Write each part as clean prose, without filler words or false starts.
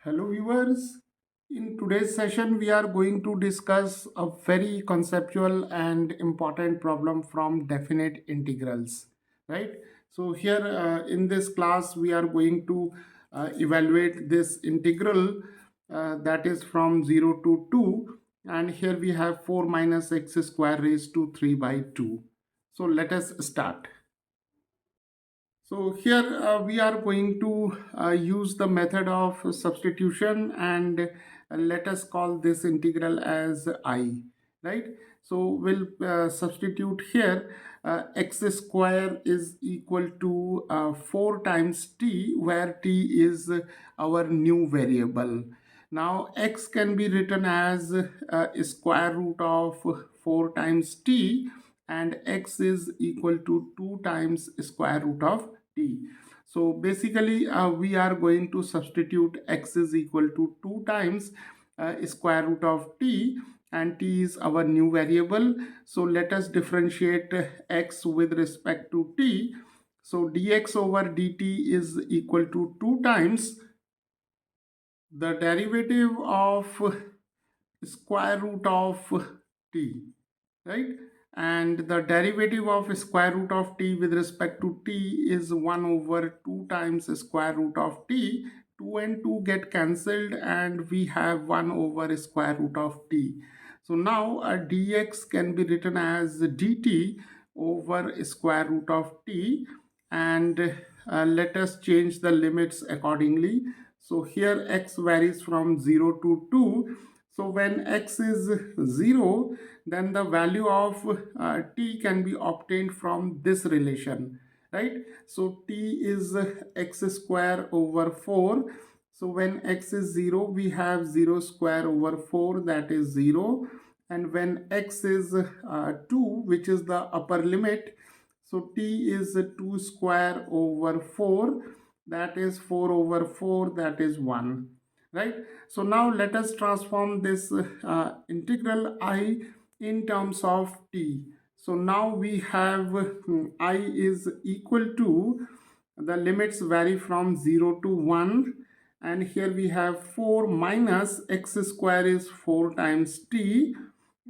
Hello, viewers. In today's session, we are going to discuss a very conceptual and important problem from definite integrals, right? So here in this class, we are going to evaluate this integral that is from 0 to 2, and here we have 4 minus x square raised to 3 by 2. So let us start. So here we are going to use the method of substitution, and let us call this integral as I, right? So we'll substitute here. X square is equal to 4 times t, where t is our new variable. Now x can be written as square root of 4 times t, and x is equal to 2 times square root of t. So basically we are going to substitute x is equal to 2 times square root of t, and t is our new variable. So let us differentiate x with respect to t. So dx over dt is equal to 2 times the derivative of square root of t, right? And the derivative of square root of t with respect to t is 1 over 2 times square root of t. 2 and 2 get cancelled, and we have 1 over square root of t. So now a dx can be written as dt over square root of t, and let us change the limits accordingly. So here x varies from 0 to 2. So when x is 0, then the value of t can be obtained from this relation, right? So t is x square over 4. So when x is 0, we have 0 square over 4, that is 0. And when x is 2, which is the upper limit, so t is 2 square over 4, that is 4 over 4, that is 1, right? So now let us transform this integral I in terms of t. So now we have I is equal to, the limits vary from 0 to 1, and here we have 4 minus x square is 4 times t,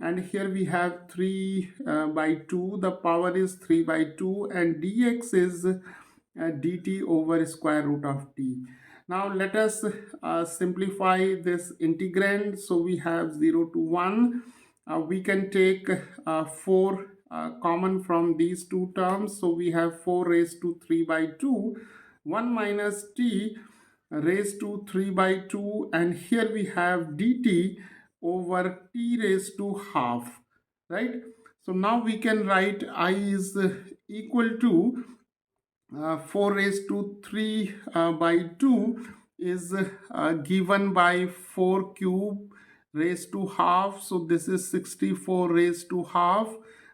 and here we have 3 by 2, the power is 3 by 2, and dx is dt over square root of t. Now let us simplify this integrand. So we have 0 to 1. We can take 4 common from these two terms. So we have 4 raised to 3 by 2, 1 minus t raised to 3 by 2, and here we have dt over t raised to half, right? So now we can write I is equal to 4 raised to 3 by 2 is given by 4 cube raised to half. So this is 64 raised to half,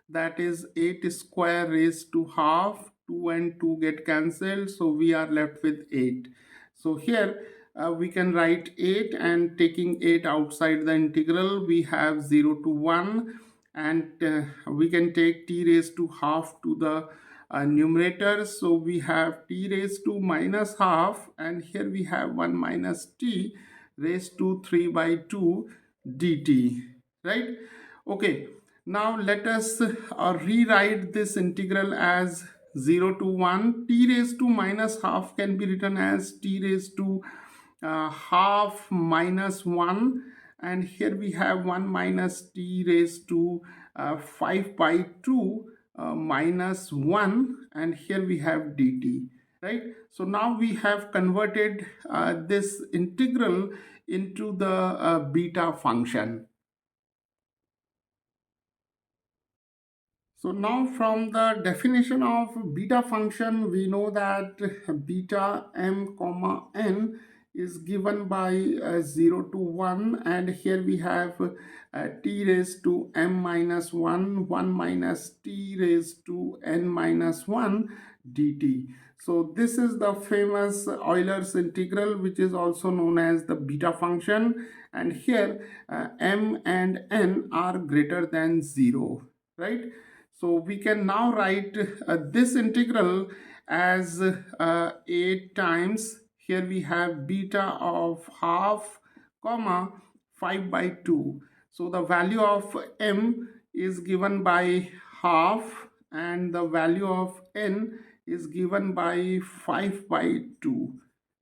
that is 8 square raised to half. 2 and 2 get cancelled, so we are left with 8. So here we can write 8, and taking 8 outside the integral, we have 0 to 1, and we can take t raised to half to the numerator. So we have t raised to minus half, and here we have 1 minus t raised to 3 by 2 dt, right? Okay, now let us rewrite this integral as 0 to 1. T raised to minus half can be written as t raised to half minus 1, and here we have 1 minus t raised to 5 by 2 minus 1, and here we have dt, right? So now we have converted this integral into the beta function. So now from the definition of beta function, we know that beta m comma n is given by 0 to 1, and here we have t raised to m minus 1, 1 minus t raised to n minus 1 dt. So this is the famous Euler's integral, which is also known as the beta function, and here m and n are greater than 0, right? So we can now write this integral as 8 times here we have beta of half comma 5 by 2. So the value of m is given by half and the value of n is given by 5 by 2,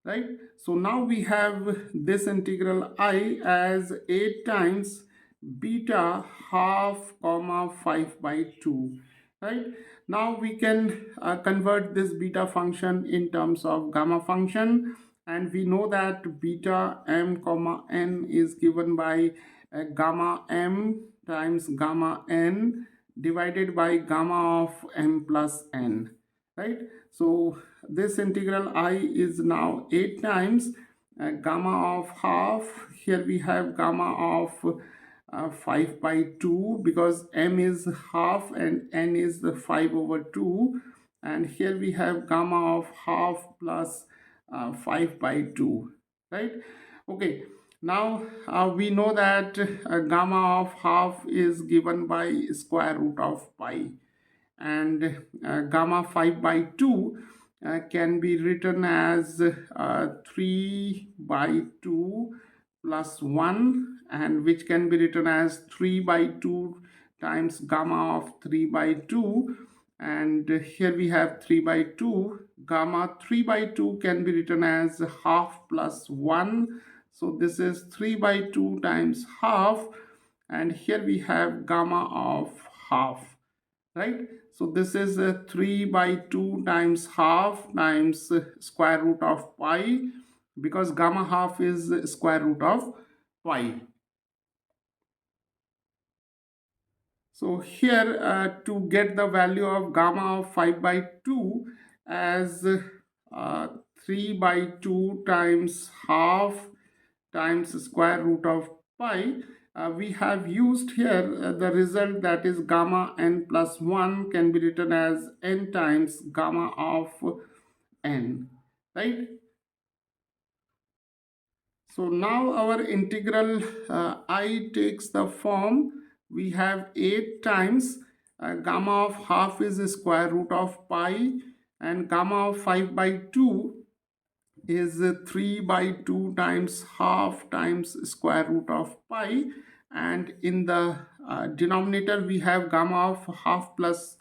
right? So now we have this integral I as 8 times beta half comma 5 by 2, right? Now we can convert this beta function in terms of gamma function, and we know that beta m comma n is given by gamma m times gamma n divided by gamma of m plus n, right? So this integral I is now 8 times gamma of half. Here we have gamma of 5 by 2 because m is half and n is the 5 over 2, and here we have gamma of half plus 5 by 2, right? Okay, now we know that gamma of half is given by square root of pi, and gamma 5 by 2 can be written as 3 by 2 plus 1, and which can be written as 3 by 2 times gamma of 3 by 2, and here we have 3 by 2. Gamma 3 by 2 can be written as half plus 1, so this is 3 by 2 times half, and here we have gamma of half, right? So this is 3 by 2 times half times square root of pi, because gamma half is square root of pi. So here to get the value of gamma of 5 by 2 as 3 by 2 times half times square root of pi, we have used here the result, that is gamma n plus 1 can be written as n times gamma of n, right? So now our integral I takes the form, we have 8 times gamma of half is square root of pi, and gamma of 5 by 2 is 3 by 2 times half times square root of pi, and in the denominator we have gamma of half plus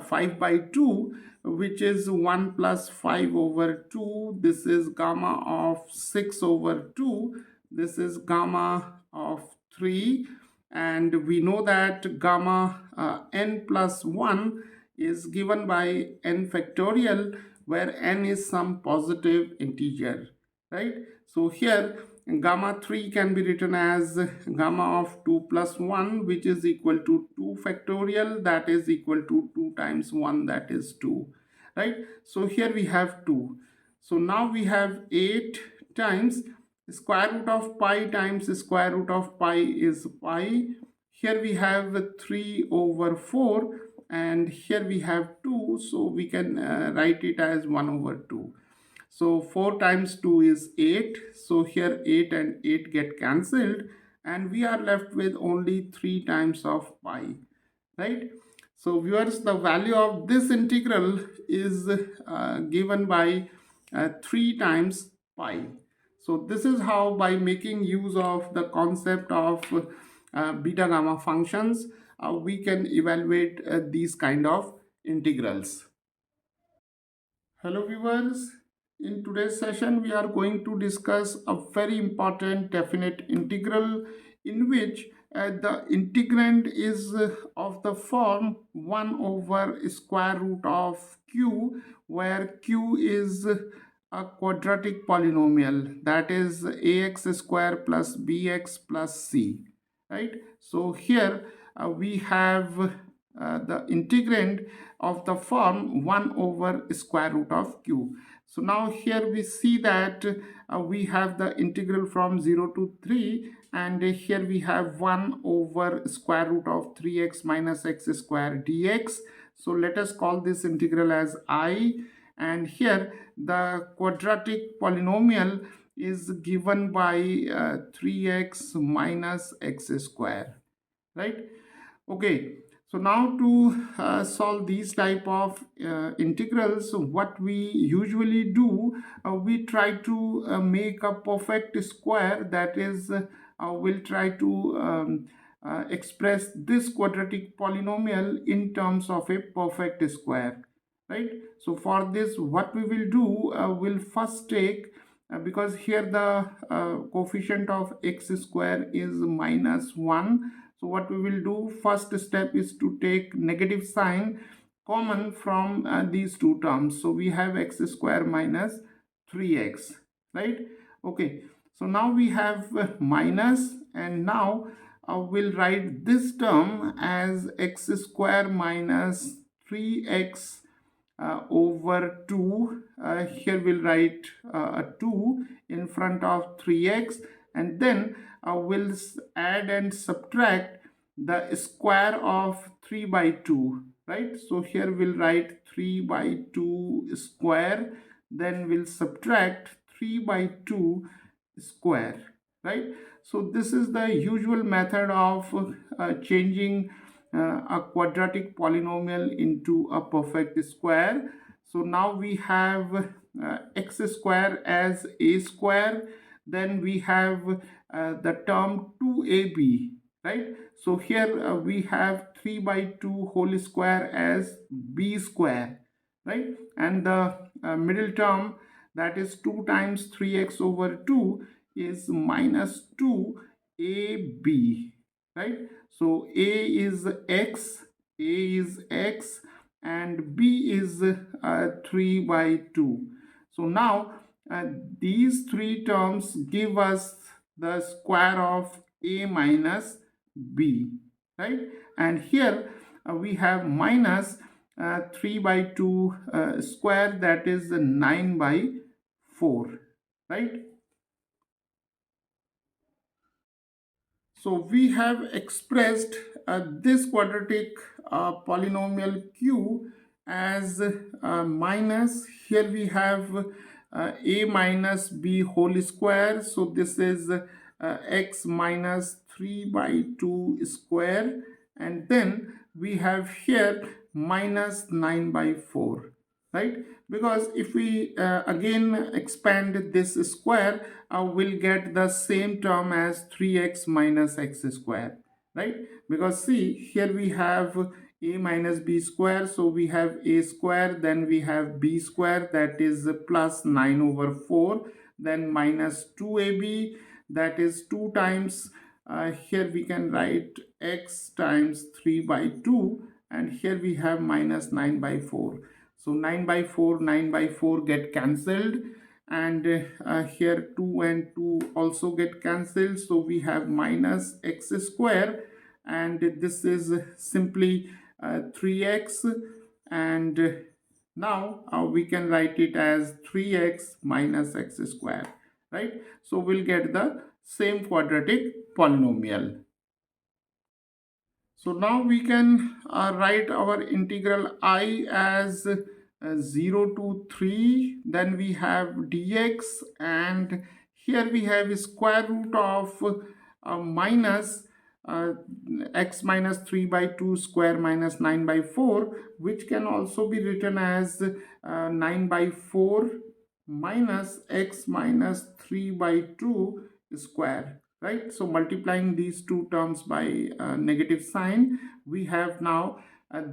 5 by 2, which is 1 plus 5 over 2. This is gamma of 6 over 2. This is gamma of 3, and we know that gamma n plus 1 is given by n factorial, where n is some positive integer, right? So here gamma 3 can be written as gamma of 2 plus 1, which is equal to 2 factorial, that is equal to 2 times 1, that is 2, right? So here we have 2. So now we have 8 times square root of pi times square root of pi is pi. Here we have 3 over 4, and here we have 2, so we can write it as 1 over 2. So 4 times 2 is 8, so here 8 and 8 get cancelled, and we are left with only 3 times of pi, right? So viewers, the value of this integral is given by 3 times pi. So this is how, by making use of the concept of beta gamma functions, we can evaluate these kind of integrals. Hello viewers, in today's session we are going to discuss a very important definite integral, in which the integrand is of the form 1 over square root of q, where q is a quadratic polynomial, that is ax square plus bx plus c, right? So here we have the integrand of the form 1 over square root of q. So now here we see that we have the integral from 0 to 3, and here we have 1 over square root of 3x minus x square dx. So let us call this integral as I, and here the quadratic polynomial is given by 3x minus x square, right? Okay, So now to solve these type of integrals, what we usually do, we try to make a perfect square. That is, we'll try to express this quadratic polynomial in terms of a perfect square, right? So for this, what we will do, we'll first take, because here the coefficient of x square is -1. So what we will do, first step is to take negative sign common from these two terms. So we have x square minus 3x, right? Okay, so now we have minus, and now we'll write this term as x square minus 3x over 2. Here we'll write a 2 in front of 3x, and then we'll add and subtract the square of 3 by 2, right? So here we'll write 3 by 2 square, then we'll subtract 3 by 2 square, right? So this is the usual method of changing a quadratic polynomial into a perfect square. So now we have x square as a square, then we have the term 2ab, right? So here we have 3 by 2 whole square as b square, right? And the middle term, that is 2 times 3x over 2, is minus 2ab, right? So a is x, and b is 3 by 2. So now these three terms give us the square of a minus b, right? And here we have minus 3 by 2 square, that is 9 by 4, right? So we have expressed this quadratic polynomial q as minus, here we have a minus b whole square. So this is x minus 3 by 2 square, and then we have here minus 9 by 4, right? Because if we again expand this square, we'll get the same term as 3x minus x square, right? Because see, here we have a minus b square, so we have a square, then we have b square, that is plus 9 over 4, then minus 2ab, that is 2 times, here we can write x times 3 by 2, and here we have minus 9 by 4. So 9 by 4, 9 by 4 get cancelled, and here 2 and 2 also get cancelled. So we have minus x square, and this is simply 3x, and now we can write it as 3x minus x square, right? So we'll get the same quadratic polynomial. So now we can write our integral I as 0 to 3, then we have dx, and here we have square root of minus uh, x minus 3 by 2 square minus 9 by 4, which can also be written as 9 by 4 minus x minus 3 by 2 square, right? So multiplying these two terms by negative sign, we have now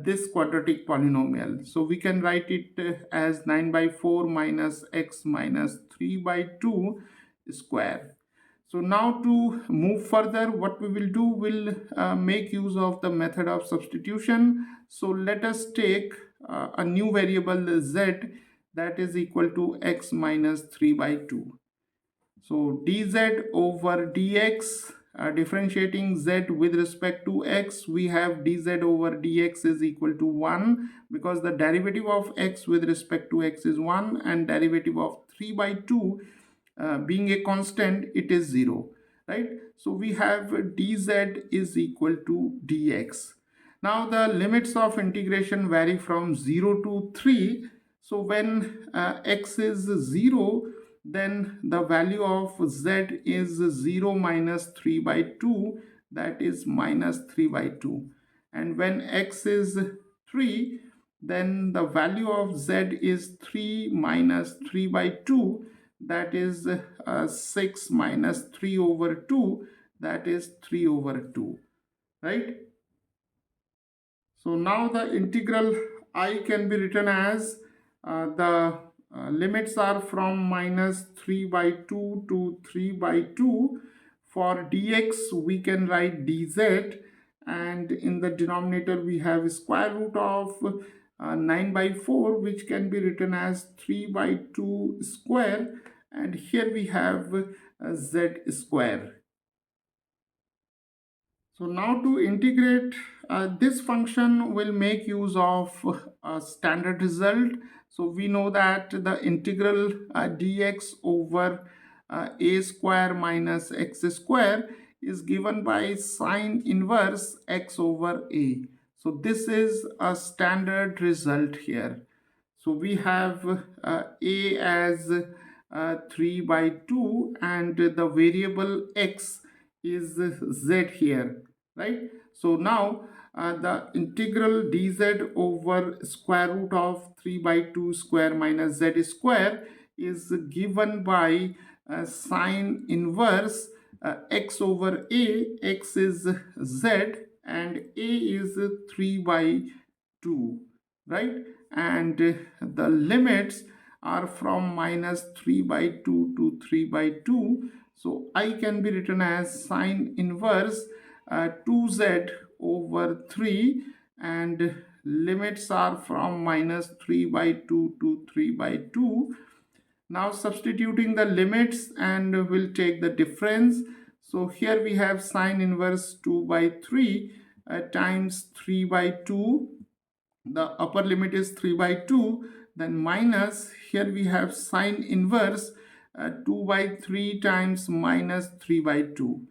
this quadratic polynomial. So we can write it as 9 by 4 minus x minus 3 by 2 square. So now to move further, what we will do, will make use of the method of substitution. So let us take a new variable z, that is equal to x minus 3 by 2. So dz over dx, differentiating z with respect to x, we have dz over dx is equal to 1, because the derivative of x with respect to x is 1, and derivative of 3 by 2 being a constant, it is 0, right? So we have dz is equal to dx. Now the limits of integration vary from 0 to 3. So when x is 0, then the value of z is 0 minus 3 by 2, that is minus 3 by 2. and when x is 3, then the value of z is 3 minus 3 by 2, that is 6 minus 3 over 2, that is 3 over 2, right? So now the integral I can be written as the limits are from minus 3 by 2 to 3 by 2. For dx we can write dz, and in the denominator we have square root of 9 by 4, which can be written as 3 by 2 square, and here we have z square. So now to integrate this function will make use of a standard result. So we know that the integral dx over a square minus x square is given by sine inverse x over a. So this is a standard result here. So we have a as 3 by 2, and the variable x is z here, right? So now the integral dz over square root of 3 by 2 square minus z square is given by sine inverse x over a. X is z and a is 3 by 2, right? And the limits are from minus 3 by 2 to 3 by 2. So I can be written as sine inverse 2z over 3, and limits are from minus 3 by 2 to 3 by 2. Now substituting the limits, and we'll take the difference. So here we have sine inverse 2 by 3 times 3 by 2. The upper limit is 3 by 2, then minus, here we have sine inverse 2 by 3 times minus 3 by 2,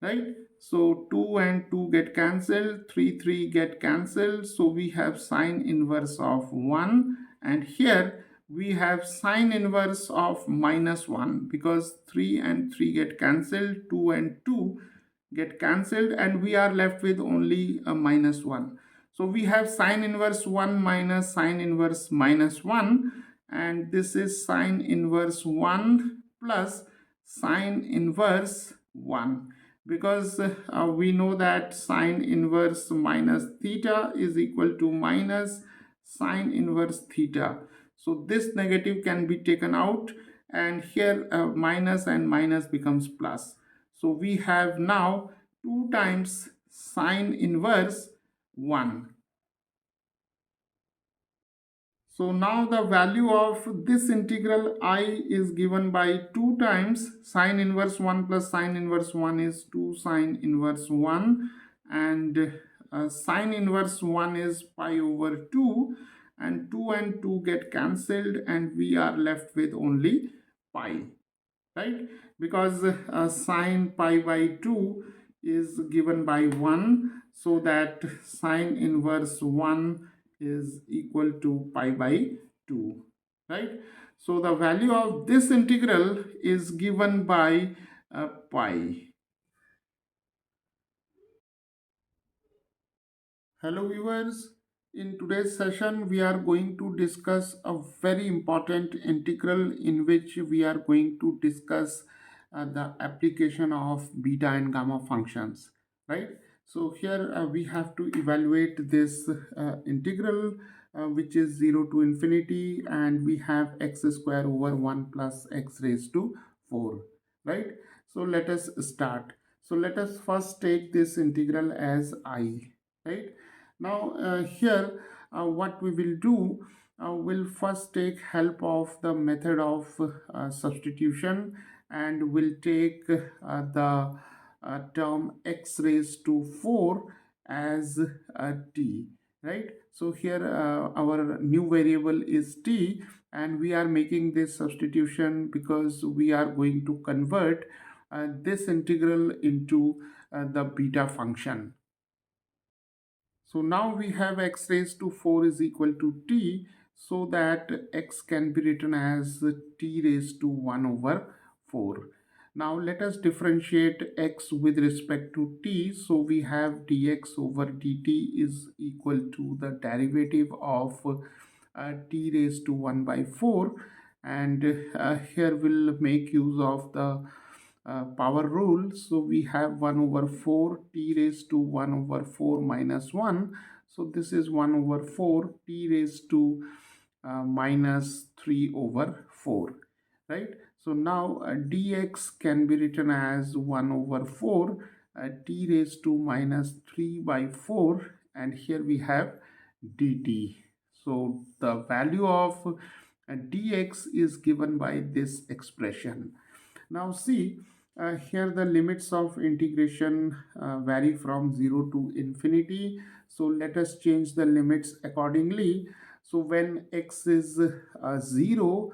right? So 2 and 2 get cancelled, 3 get cancelled, so we have sine inverse of 1, and here we have sine inverse of minus 1, because 3 and 3 get cancelled, 2 and 2 get cancelled, and we are left with only a minus 1. So we have sine inverse 1 minus sine inverse minus 1, and this is sine inverse 1 plus sine inverse 1, because we know that sine inverse minus theta is equal to minus sine inverse theta. So this negative can be taken out, and here minus and minus becomes plus. So we have now 2 times sine inverse 1. So now the value of this integral I is given by 2 times sine inverse 1 plus sine inverse 1 is 2 sine inverse 1, and sine inverse 1 is pi over 2, and 2 and 2 get cancelled, and we are left with only pi, right? Because sine pi by 2 is given by 1, so that sine inverse 1 is equal to pi by 2, right? So the value of this integral is given by pi. Hello viewers, in today's session we are going to discuss a very important integral, in which we are going to discuss the application of beta and gamma functions, right? So here we have to evaluate this integral which is 0 to infinity, and we have x square over 1 plus x raised to 4, right? So let us start. So let us first take this integral as I, right? Now here what we will do, we'll first take help of the method of substitution, and we'll take the term x raised to 4 as t, right? So here our new variable is t, and we are making this substitution because we are going to convert this integral into the beta function. So now we have x raised to 4 is equal to t, so that x can be written as t raised to 1 over 4. Now let us differentiate x with respect to t. So we have dx over dt is equal to the derivative of t raised to 1 by 4, and here we'll make use of the power rule. So we have 1 over 4 t raised to 1 over 4 minus 1. So this is 1 over 4 t raised to minus 3 over 4, right? So now dx can be written as 1 over 4 t raised to minus 3 by 4, and here we have dt. So the value of dx is given by this expression. Now see, here the limits of integration vary from 0 to infinity. So let us change the limits accordingly. So when x is 0,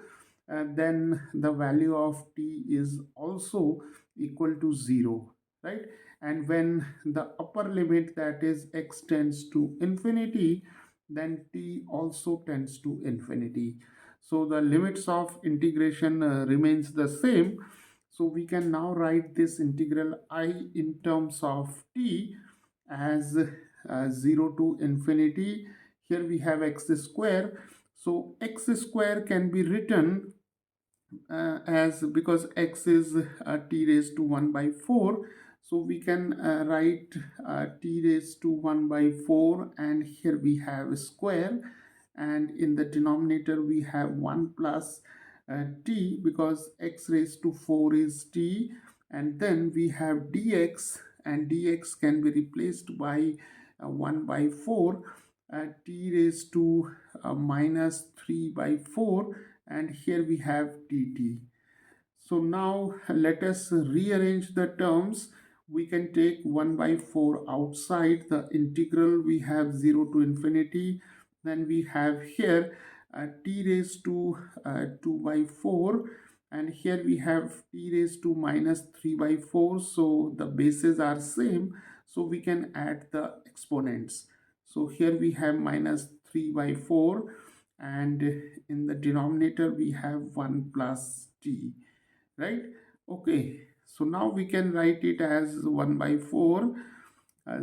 then the value of t is also equal to 0, right? And when the upper limit, that is x, tends to infinity, then t also tends to infinity. So the limits of integration remains the same. So we can now write this integral I in terms of t as 0 to infinity. Here we have x square. So x square can be written as, because x is t raised to 1 by 4, so we can write t raised to 1 by 4, and here we have square, and in the denominator we have 1 plus t, because x raised to 4 is t, and then we have dx, and dx can be replaced by 1 by 4, t raised to minus 3 by 4, and here we have dt. So now let us rearrange the terms. We can take 1 by 4 outside the integral. We have 0 to infinity. Then we have here t raised to 2 by 4, and here we have t raised to minus 3 by 4. So the bases are same, so we can add the exponents. So here we have minus 3 by 4, and in the denominator we have 1 plus t, right? Okay, so now we can write it as 1 by 4,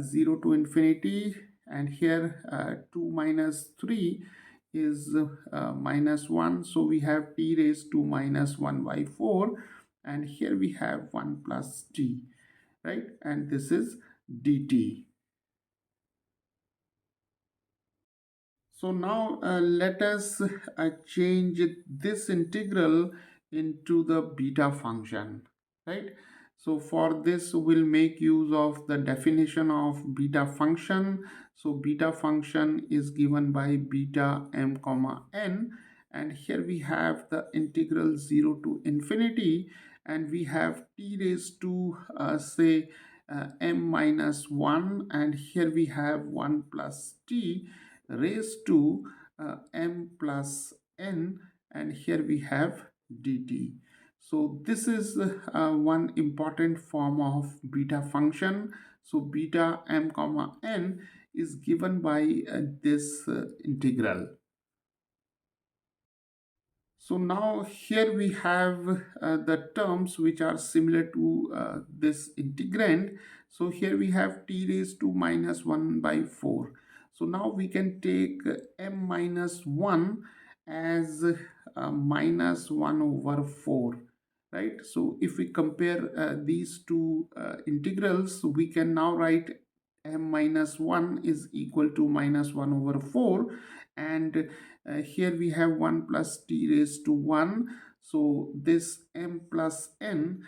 0 to infinity, and here 2 minus 3 is minus 1, so we have t raised to minus 1 by 4, and here we have 1 plus t, right? And this is dt. So now let us change this integral into the beta function, right? So for this we'll make use of the definition of beta function. So beta function is given by beta m comma n, and here we have the integral 0 to infinity, and we have t raised to say m minus 1, and here we have 1 plus t raised to m plus n, and here we have dt. So this is one important form of beta function. So beta m comma n is given by this integral. So now here we have the terms which are similar to this integrand. So here we have t raised to minus 1 by 4. So now we can take m minus 1 as minus 1 over 4, right? So if we compare these two integrals, we can now write m minus 1 is equal to minus 1 over 4, and here we have 1 plus t raised to 1. So this m plus n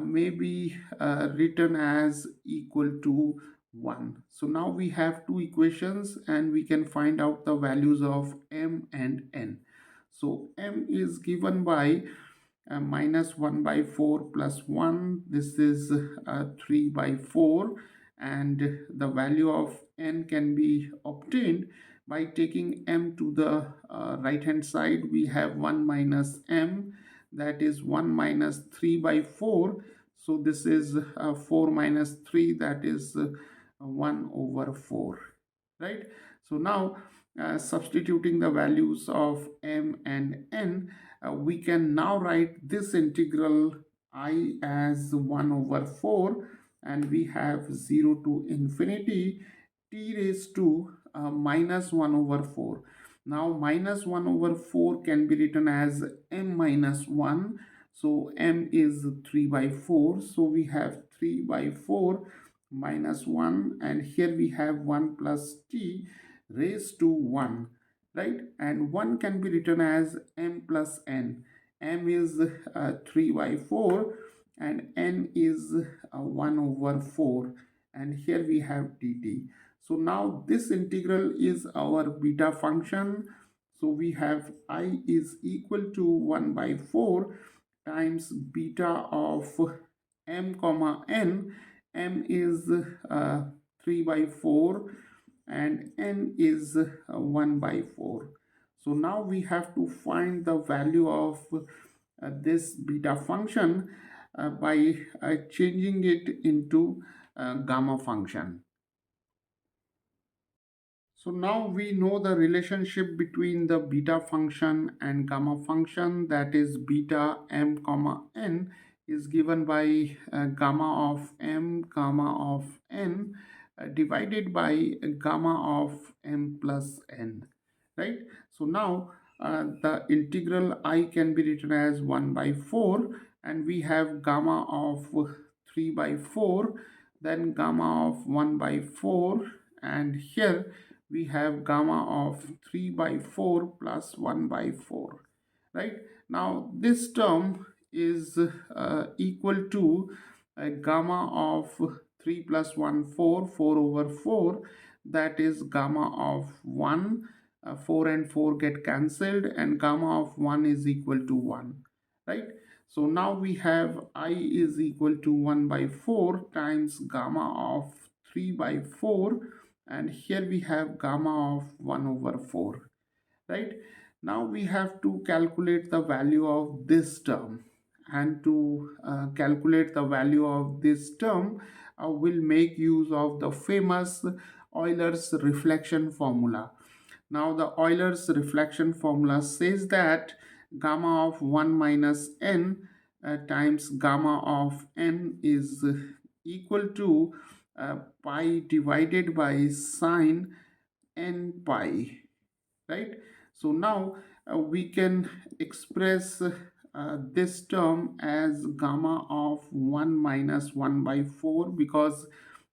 may be written as equal to 1. So now we have two equations, and we can find out the values of m and n. So m is given by minus 1 by 4 plus 1. This is 3 by 4, and the value of n can be obtained by taking m to the right hand side. We have 1 minus m, that is 1 minus 3 by 4. So this is 4 minus 3, that is 1 over 4, right? So now substituting the values of m and n, we can now write this integral I as 1 over 4, and we have 0 to infinity t raised to minus 1 over 4. Now minus 1 over 4 can be written as m minus 1. So m is 3 by 4. So we have 3 by 4 minus 1, and here we have 1 plus t raised to 1, right? And 1 can be written as m plus n. M is 3 by 4 and n is 1 over 4, and here we have dt. So now this integral is our beta function. So we have I is equal to 1 by 4 times beta of m comma n. M is 3 by 4 and n is 1 by 4. So now we have to find the value of this beta function by changing it into gamma function. So now we know the relationship between the beta function and gamma function, that is beta m comma n is given by gamma of m gamma of n divided by gamma of m plus n, right? So now the integral I can be written as 1 by 4, and we have gamma of 3 by 4, then gamma of 1 by 4, and here we have gamma of 3 by 4 plus 1 by 4, right? Now this term is equal to a gamma of 3 plus 1 4, 4 over 4, that is gamma of 1. 4 and 4 get cancelled, and gamma of 1 is equal to 1, right? So now we have I is equal to 1 by 4 times gamma of 3 by 4, and here we have gamma of 1 over 4, right? Now we have to calculate the value of this term, and to calculate the value of this term we'll make use of the famous Euler's reflection formula. Now the Euler's reflection formula says that gamma of 1 minus n times gamma of n is equal to pi divided by sine n pi, right? So now we can express this term as gamma of 1 minus 1 by 4, because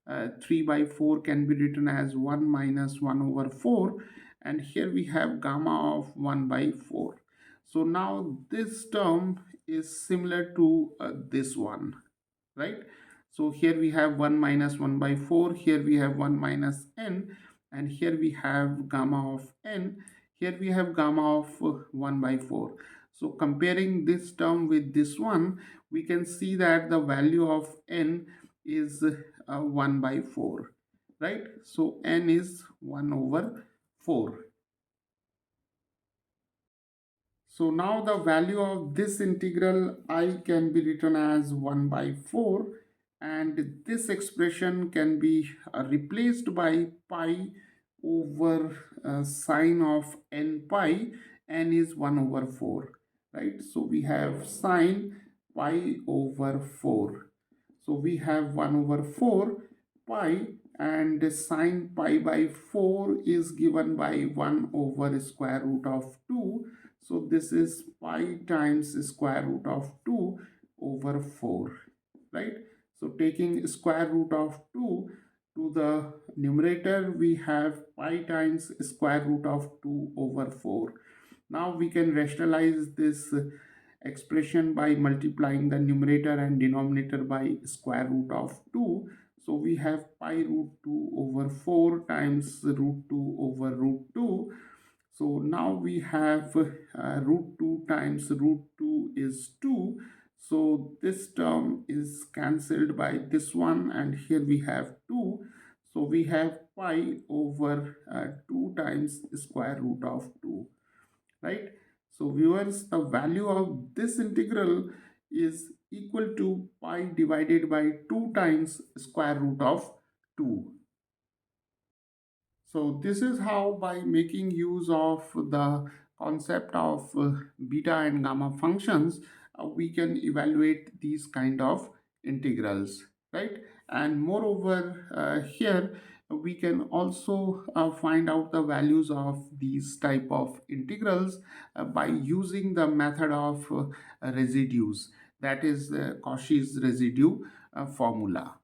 3 by 4 can be written as 1 minus 1 over 4, and here we have gamma of 1 by 4. So now this term is similar to this one, right? So here we have 1 minus 1 by 4, here we have 1 minus n, and here we have gamma of n, here we have gamma of 1 by 4. So comparing this term with this one, we can see that the value of n is 1 by 4, right? So n is 1 over 4. So now the value of this integral I can be written as 1 by 4, and this expression can be replaced by pi over sine of n pi. N is 1 over 4, right? So we have sine pi over 4. So we have 1 over 4 pi, and sine pi by 4 is given by 1 over square root of 2. So this is pi times square root of 2 over 4, right? So taking square root of 2 to the numerator, we have pi times square root of 2 over 4. Now we can rationalize this expression by multiplying the numerator and denominator by square root of 2. So we have pi root 2 over 4 times root 2 over root 2. So now we have root 2 times root 2 is 2. So this term is cancelled by this one, and here we have 2. So we have pi over 2 times square root of 2, right? So viewers, the value of this integral is equal to pi divided by 2 times square root of 2. So this is how, by making use of the concept of beta and gamma functions, we can evaluate these kind of integrals, right? And moreover, here we can also find out the values of these type of integrals by using the method of residues, that is Cauchy's residue formula.